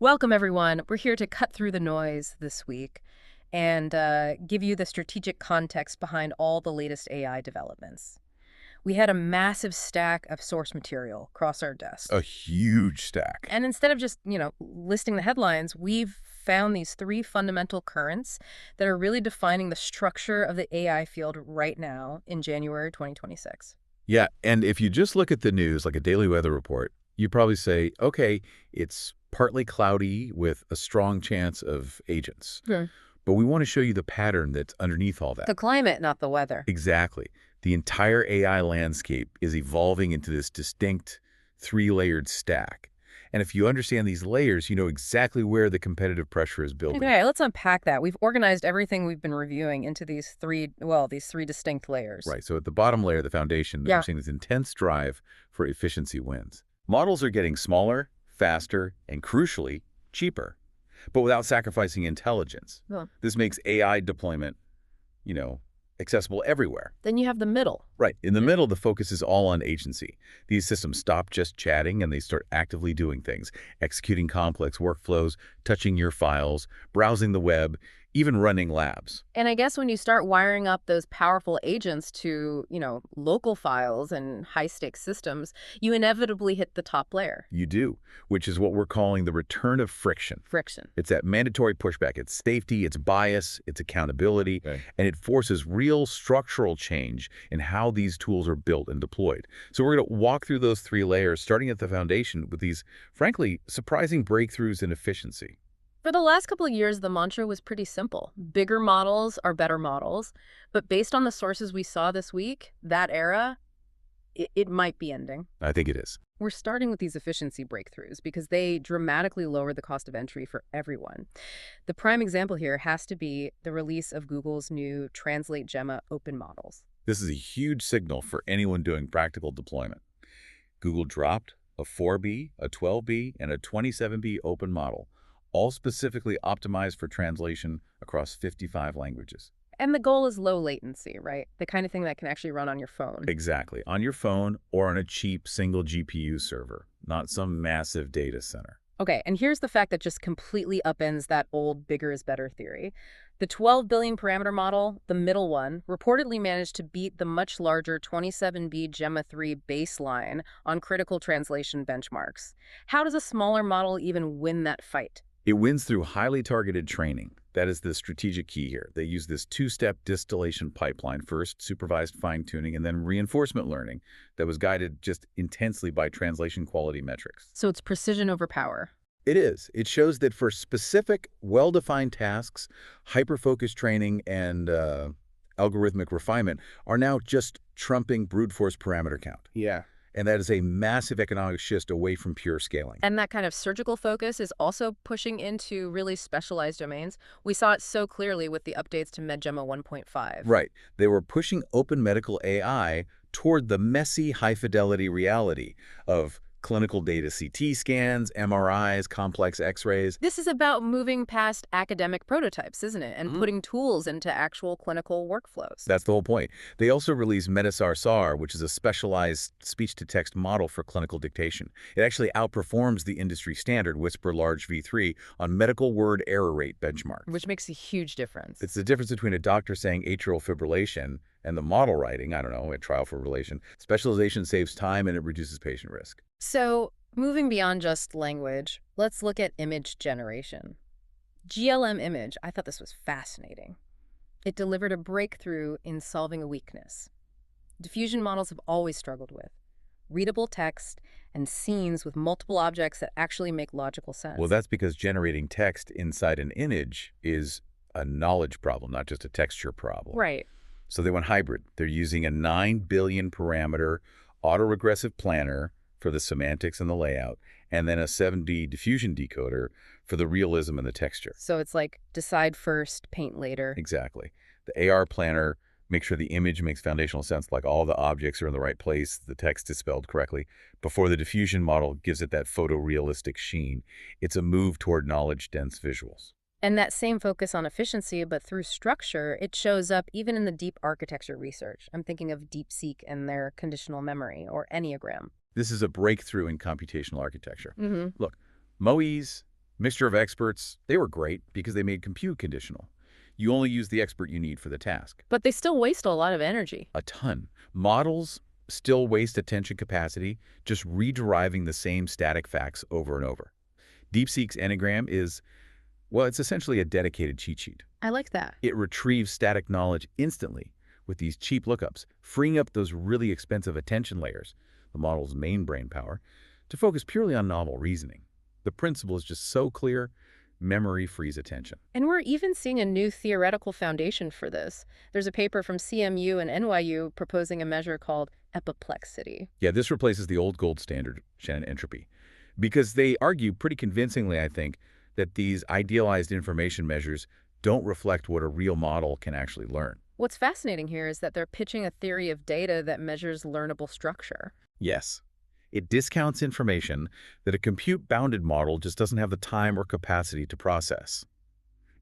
Welcome, everyone. We're here to cut through the noise this week and give you the strategic context behind all the latest AI developments. We had a massive stack of source material across our desk. A huge stack. And instead of just, listing the headlines, we've found these three fundamental currents that are really defining the structure of the AI field right now in January 2026. Yeah, and if you just look at the news, like a daily weather report, you probably say, okay, it's partly cloudy with a strong chance of agents. Hmm. But we want to show you the pattern that's underneath all that. The climate, not the weather. Exactly. The entire AI landscape is evolving into this distinct three-layered stack. And if you understand these layers, you know exactly where the competitive pressure is building. Okay, let's unpack that. We've organized everything we've been reviewing into these three distinct layers. Right, so at the bottom layer, the foundation, Yeah. we're seeing this intense drive for efficiency wins. Models are getting smaller, faster, and crucially, cheaper, but without sacrificing intelligence. Huh. This makes AI deployment, accessible everywhere. Then you have the middle. Right. In the middle, the focus is all on agency. These systems stop just chatting and they start actively doing things, executing complex workflows, touching your files, browsing the web, even running labs. And I guess when you start wiring up those powerful agents to, local files and high-stakes systems, you inevitably hit the top layer. You do, which is what we're calling the return of friction. Friction. It's that mandatory pushback. It's safety, it's bias, it's accountability, and it forces real structural change in how these tools are built and deployed. So we're going to walk through those three layers, starting at the foundation with these, frankly, surprising breakthroughs in efficiency. For the last couple of years, the mantra was pretty simple. Bigger models are better models. But based on the sources we saw this week, that era, it might be ending. I think it is. We're starting with these efficiency breakthroughs because they dramatically lower the cost of entry for everyone. The prime example here has to be the release of Google's new TranslateGemma open models. This is a huge signal for anyone doing practical deployment. Google dropped a 4B, a 12B, and a 27B open model, all specifically optimized for translation across 55 languages. And the goal is low latency, right? The kind of thing that can actually run on your phone. Exactly. On your phone or on a cheap single GPU server, not some massive data center. Okay, and here's the fact that just completely upends that old bigger is better theory. The 12 billion parameter model, the middle one, reportedly managed to beat the much larger 27B Gemma 3 baseline on critical translation benchmarks. How does a smaller model even win that fight? It wins through highly targeted training. That is the strategic key here. They use this two-step distillation pipeline, first supervised fine-tuning and then reinforcement learning that was guided just intensely by translation quality metrics. So it's precision over power. It is. It shows that for specific, well-defined tasks, hyper-focused training and algorithmic refinement are now just trumping brute force parameter count. Yeah. And that is a massive economic shift away from pure scaling. And that kind of surgical focus is also pushing into really specialized domains. We saw it so clearly with the updates to MedGemma 1.5. Right. They were pushing open medical AI toward the messy, high-fidelity reality of clinical data CT scans, MRIs, complex X-rays. This is about moving past academic prototypes, isn't it? And putting tools into actual clinical workflows. That's the whole point. They also released MetaSAR-SAR, which is a specialized speech-to-text model for clinical dictation. It actually outperforms the industry standard Whisper Large v3 on medical word error rate benchmarks. Which makes a huge difference. It's the difference between a doctor saying atrial fibrillation and the model writing, atrial fibrillation. Specialization saves time and it reduces patient risk. So, moving beyond just language, let's look at image generation. GLM-Image, I thought this was fascinating. It delivered a breakthrough in solving a weakness. Diffusion models have always struggled with readable text and scenes with multiple objects that actually make logical sense. Well, that's because generating text inside an image is a knowledge problem, not just a texture problem. Right. So they went hybrid. They're using a 9 billion parameter autoregressive planner for the semantics and the layout, and then a 7D diffusion decoder for the realism and the texture. So it's like decide first, paint later. Exactly. The AR planner makes sure the image makes foundational sense, like all the objects are in the right place, the text is spelled correctly, before the diffusion model gives it that photorealistic sheen. It's a move toward knowledge-dense visuals. And that same focus on efficiency, but through structure, it shows up even in the deep architecture research. I'm thinking of DeepSeek and their conditional memory, or Enneagram. This is a breakthrough in computational architecture. Mm-hmm. Look, MOEs, Mixture of experts, they were great because they made compute conditional. You only use the expert you need for the task. But they still waste a lot of energy. A ton. Models still waste attention capacity just rederiving the same static facts over and over. DeepSeek's Enneagram is, well, it's essentially a dedicated cheat sheet. I like that. It retrieves static knowledge instantly with these cheap lookups, freeing up those really expensive attention layers, the model's main brain power, to focus purely on novel reasoning. The principle is just so clear, memory frees attention. And we're even seeing a new theoretical foundation for this. There's a paper from CMU and NYU proposing a measure called Epiplexity. Yeah, this replaces the old gold standard, Shannon entropy, because they argue pretty convincingly, I think, that these idealized information measures don't reflect what a real model can actually learn. What's fascinating here is that they're pitching a theory of data that measures learnable structure. Yes. It discounts information that a compute-bounded model just doesn't have the time or capacity to process.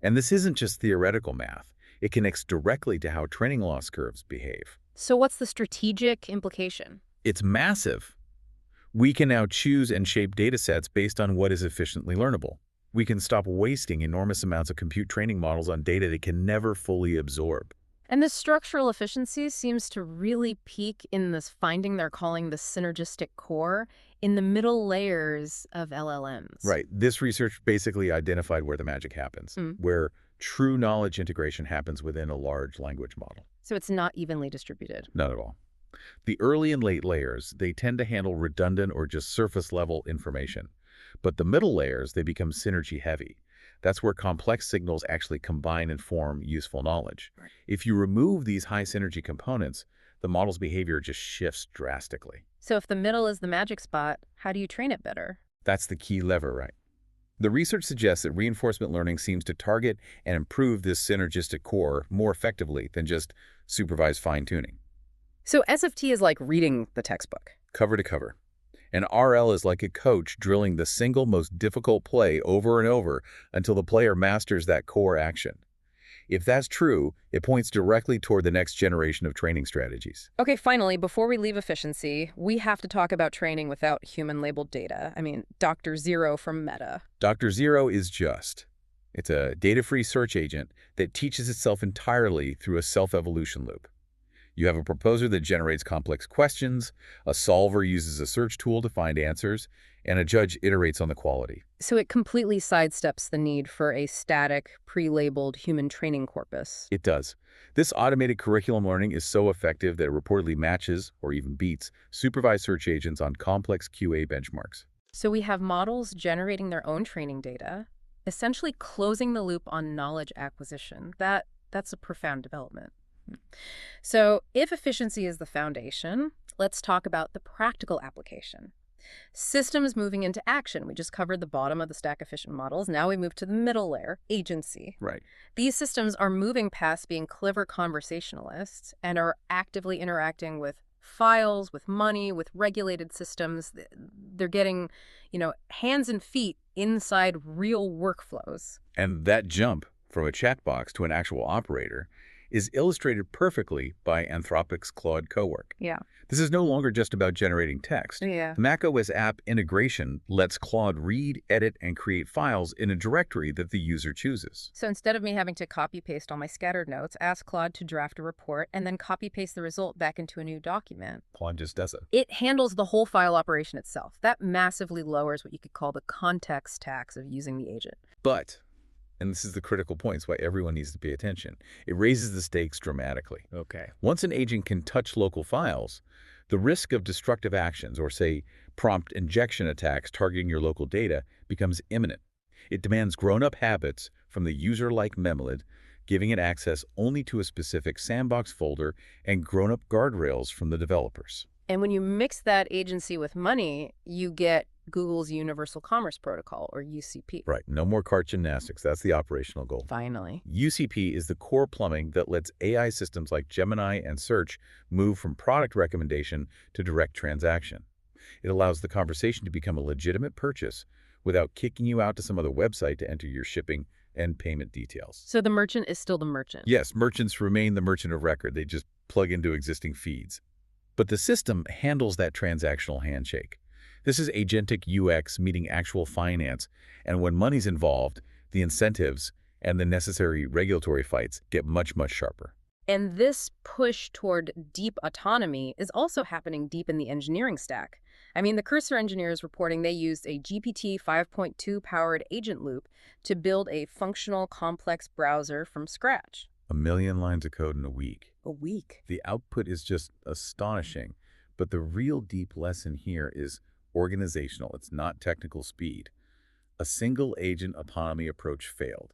And this isn't just theoretical math. It connects directly to how training loss curves behave. So what's the strategic implication? It's massive. We can now choose and shape datasets based on what is efficiently learnable. We can stop wasting enormous amounts of compute training models on data they can never fully absorb. And this structural efficiency seems to really peak in this finding they're calling the synergistic core in the middle layers of LLMs. Right. This research basically identified where the magic happens, where true knowledge integration happens within a large language model. So it's not evenly distributed. Not at all. The early and late layers, they tend to handle redundant or just surface-level information. But the middle layers, they become synergy-heavy. That's where complex signals actually combine and form useful knowledge. Right. If you remove these high-synergy components, the model's behavior just shifts drastically. So if the middle is the magic spot, how do you train it better? That's the key lever, right? The research suggests that reinforcement learning seems to target and improve this synergistic core more effectively than just supervised fine-tuning. So SFT is like reading the textbook. Cover to cover. And RL is like a coach drilling the single most difficult play over and over until the player masters that core action. If that's true, it points directly toward the next generation of training strategies. Okay, finally, before we leave efficiency, we have to talk about training without human-labeled data. I mean, Dr. Zero from Meta. Dr. Zero is just. It's a data-free search agent that teaches itself entirely through a self-evolution loop. You have a proposer that generates complex questions, a solver uses a search tool to find answers, and a judge iterates on the quality. So it completely sidesteps the need for a static, pre-labeled human training corpus. It does. This automated curriculum learning is so effective that it reportedly matches, or even beats, supervised search agents on complex QA benchmarks. So we have models generating their own training data, essentially closing the loop on knowledge acquisition. That's a profound development. So if efficiency is the foundation, let's talk about the practical application. Systems moving into action. We just covered the bottom of the stack efficient models. Now we move to the middle layer, agency. Right. These systems are moving past being clever conversationalists and are actively interacting with files, with money, with regulated systems. They're getting, hands and feet inside real workflows. And that jump from a chat box to an actual operator is illustrated perfectly by Anthropic's Claude Cowork. Yeah. This is no longer just about generating text. Yeah. macOS app integration lets Claude read, edit, and create files in a directory that the user chooses. So instead of me having to copy-paste all my scattered notes, ask Claude to draft a report, and then copy-paste the result back into a new document. Claude just does it. It handles the whole file operation itself. That massively lowers what you could call the context tax of using the agent. But, and this is the critical point, it's why everyone needs to pay attention, it raises the stakes dramatically. Okay. Once an agent can touch local files, the risk of destructive actions, or say, prompt injection attacks targeting your local data, becomes imminent. It demands grown-up habits from the user like Memlid, giving it access only to a specific sandbox folder, and grown-up guardrails from the developers. And when you mix that agency with money, you get Google's Universal Commerce Protocol, or UCP. Right, no more cart gymnastics. That's the operational goal. Finally. UCP is the core plumbing that lets AI systems like Gemini and Search move from product recommendation to direct transaction. It allows the conversation to become a legitimate purchase without kicking you out to some other website to enter your shipping and payment details. So the merchant is still the merchant. Yes, merchants remain the merchant of record. They just plug into existing feeds. But the system handles that transactional handshake. This is agentic UX meeting actual finance, and when money's involved, the incentives and the necessary regulatory fights get much, much sharper. And this push toward deep autonomy is also happening deep in the engineering stack. I mean, the Cursor engineers reporting they used a GPT 5.2 powered agent loop to build a functional, complex browser from scratch. 1 million lines of code in a week. A week. The output is just astonishing. But the real deep lesson here is organizational. It's not technical speed. A single agent autonomy approach failed.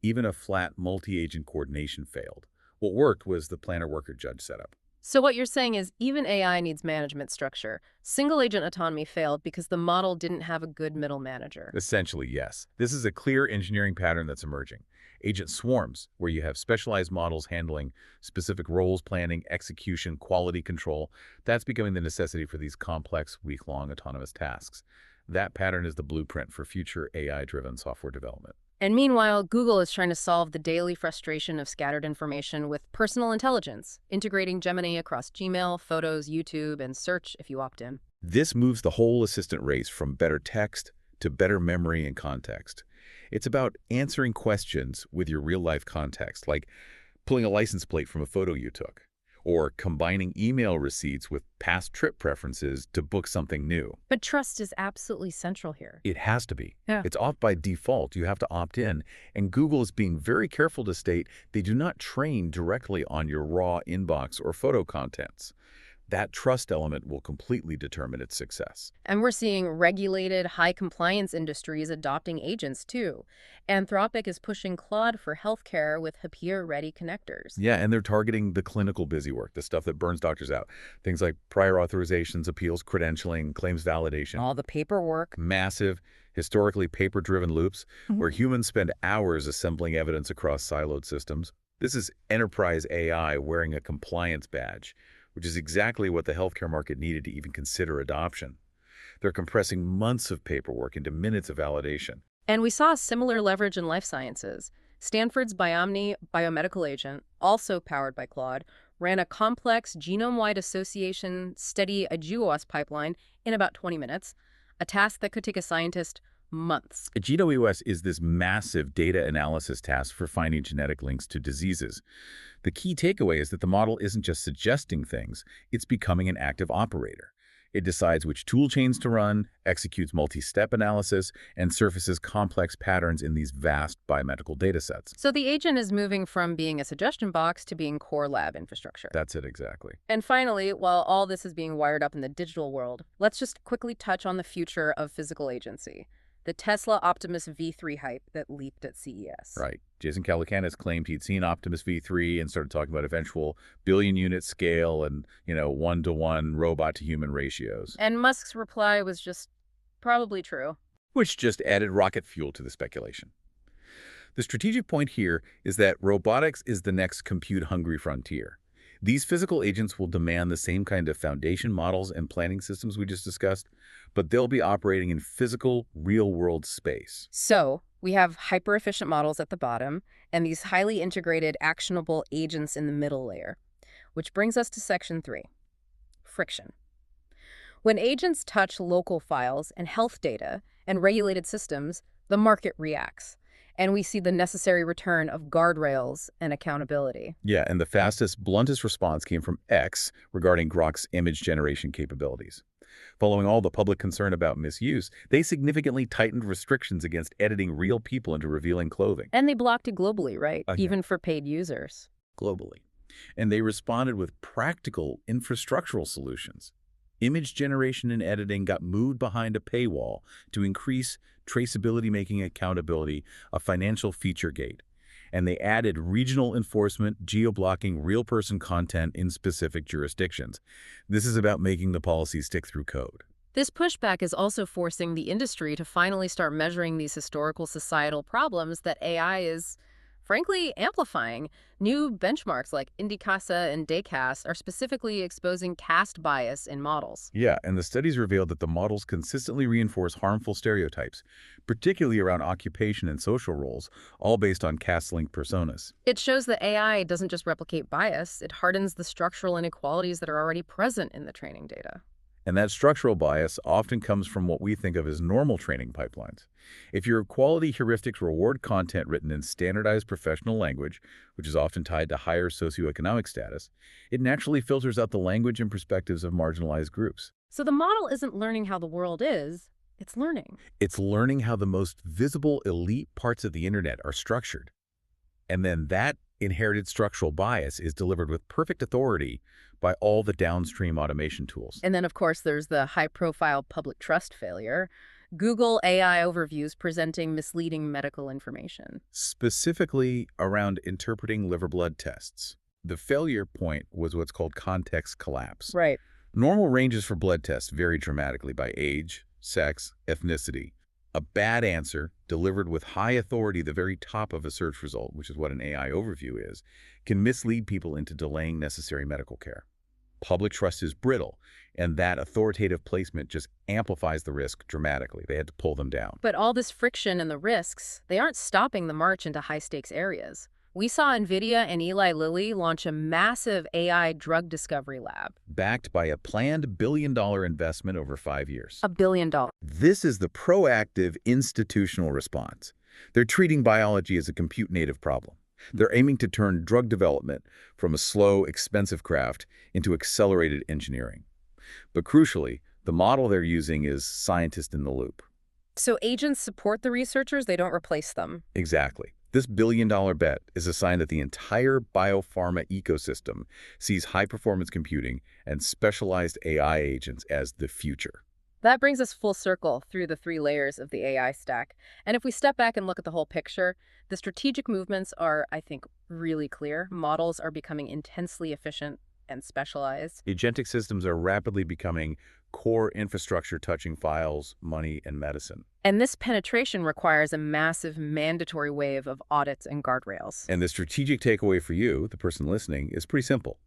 Even a flat multi-agent coordination failed. What worked was the planner-worker-judge setup. So what you're saying is even AI needs management structure. Single agent autonomy failed because the model didn't have a good middle manager. Essentially, yes. This is a clear engineering pattern that's emerging. Agent swarms, where you have specialized models handling specific roles, planning, execution, quality control, that's becoming the necessity for these complex, week-long autonomous tasks. That pattern is the blueprint for future AI-driven software development. And meanwhile, Google is trying to solve the daily frustration of scattered information with personal intelligence, integrating Gemini across Gmail, Photos, YouTube, and Search if you opt in. This moves the whole assistant race from better text to better memory and context. It's about answering questions with your real-life context, like pulling a license plate from a photo you took, or combining email receipts with past trip preferences to book something new. But trust is absolutely central here. It has to be. Yeah. It's off by default. You have to opt in. And Google is being very careful to state they do not train directly on your raw inbox or photo contents. That trust element will completely determine its success. And we're seeing regulated, high-compliance industries adopting agents, too. Anthropic is pushing Claude for healthcare with HIPAA-ready connectors. Yeah, and they're targeting the clinical busy work, the stuff that burns doctors out. Things like prior authorizations, appeals, credentialing, claims validation. All the paperwork. Massive, historically paper-driven loops where humans spend hours assembling evidence across siloed systems. This is enterprise AI wearing a compliance badge, which is exactly what the healthcare market needed to even consider adoption. They're compressing months of paperwork into minutes of validation. And we saw a similar leverage in life sciences. Stanford's Biomni biomedical agent, also powered by Claude, ran a complex genome-wide association study GWAS pipeline in about 20 minutes, a task that could take a scientist months. GWAS is this massive data analysis task for finding genetic links to diseases. The key takeaway is that the model isn't just suggesting things, it's becoming an active operator. It decides which tool chains to run, executes multi-step analysis, and surfaces complex patterns in these vast biomedical datasets. So the agent is moving from being a suggestion box to being core lab infrastructure. That's it exactly. And finally, while all this is being wired up in the digital world, let's just quickly touch on the future of physical agency. The Tesla Optimus V3 hype that leaped at CES. Right. Jason Calacanis claimed he'd seen Optimus V3 and started talking about eventual billion-unit scale and, one-to-one robot-to-human ratios. And Musk's reply was just probably true. Which just added rocket fuel to the speculation. The strategic point here is that robotics is the next compute-hungry frontier. These physical agents will demand the same kind of foundation models and planning systems we just discussed, but they'll be operating in physical, real-world space. So we have hyper-efficient models at the bottom and these highly integrated, actionable agents in the middle layer, which brings us to section 3, friction. When agents touch local files and health data and regulated systems, the market reacts. And we see the necessary return of guardrails and accountability. Yeah, and the fastest, bluntest response came from X regarding Grok's image generation capabilities. Following all the public concern about misuse, they significantly tightened restrictions against editing real people into revealing clothing. And they blocked it globally, right? Yeah. Even for paid users. Globally. And they responded with practical infrastructural solutions. Image generation and editing got moved behind a paywall to increase traceability, making accountability a financial feature gate. And they added regional enforcement, geo-blocking real person content in specific jurisdictions. This is about making the policy stick through code. This pushback is also forcing the industry to finally start measuring these historical societal problems that AI is, frankly, amplifying. New benchmarks like IndieCasa and DayCast are specifically exposing caste bias in models. Yeah, and the studies revealed that the models consistently reinforce harmful stereotypes, particularly around occupation and social roles, all based on caste-linked personas. It shows that AI doesn't just replicate bias, it hardens the structural inequalities that are already present in the training data. And that structural bias often comes from what we think of as normal training pipelines. If your quality heuristics reward content written in standardized professional language, which is often tied to higher socioeconomic status, it naturally filters out the language and perspectives of marginalized groups. So the model isn't learning how the world is, it's learning. It's learning how the most visible elite parts of the internet are structured. And then that inherited structural bias is delivered with perfect authority by all the downstream automation tools. And then, of course, there's the high-profile public trust failure. Google AI overviews presenting misleading medical information. Specifically around interpreting liver blood tests. The failure point was what's called context collapse. Right. Normal ranges for blood tests vary dramatically by age, sex, ethnicity. A bad answer, delivered with high authority the very top of a search result, which is what an AI overview is, can mislead people into delaying necessary medical care. Public trust is brittle, and that authoritative placement just amplifies the risk dramatically. They had to pull them down. But all this friction and the risks, they aren't stopping the march into high-stakes areas. We saw NVIDIA and Eli Lilly launch a massive AI drug discovery lab. Backed by a planned billion-dollar investment over 5 years. $1 billion. This is the proactive institutional response. They're treating biology as a compute-native problem. They're aiming to turn drug development from a slow, expensive craft into accelerated engineering. But crucially, the model they're using is scientist in the loop. So agents support the researchers, they don't replace them. Exactly. This billion-dollar bet is a sign that the entire biopharma ecosystem sees high-performance computing and specialized AI agents as the future. That brings us full circle through the 3 layers of the AI stack. And if we step back and look at the whole picture, the strategic movements are, I think, really clear. Models are becoming intensely efficient and specialized. Agentic systems are rapidly becoming core infrastructure touching files, money, and medicine. And this penetration requires a massive mandatory wave of audits and guardrails. And the strategic takeaway for you, the person listening, is pretty simple.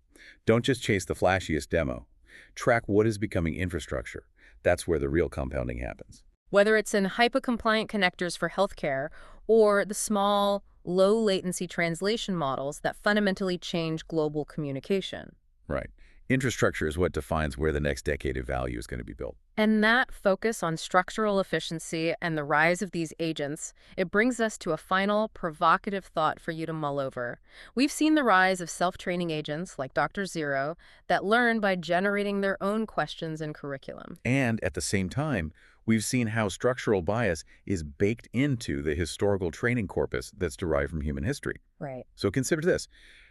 Don't just chase the flashiest demo. Track what is becoming infrastructure. That's where the real compounding happens. Whether it's in HIPAA-compliant connectors for healthcare or the small, low-latency translation models that fundamentally change global communication. Right. Infrastructure is what defines where the next decade of value is going to be built. And that focus on structural efficiency and the rise of these agents, it brings us to a final provocative thought for you to mull over. We've seen the rise of self-training agents like Dr. Zero that learn by generating their own questions and curriculum. And at the same time, we've seen how structural bias is baked into the historical training corpus that's derived from human history. Right. So consider this.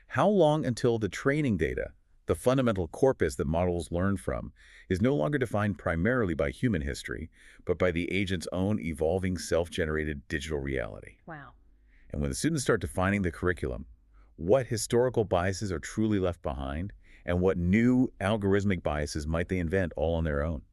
How long until the training data, the fundamental corpus that models learn from, is no longer defined primarily by human history, but by the agent's own evolving self-generated digital reality? Wow. And when the students start defining the curriculum, what historical biases are truly left behind, and what new algorithmic biases might they invent all on their own?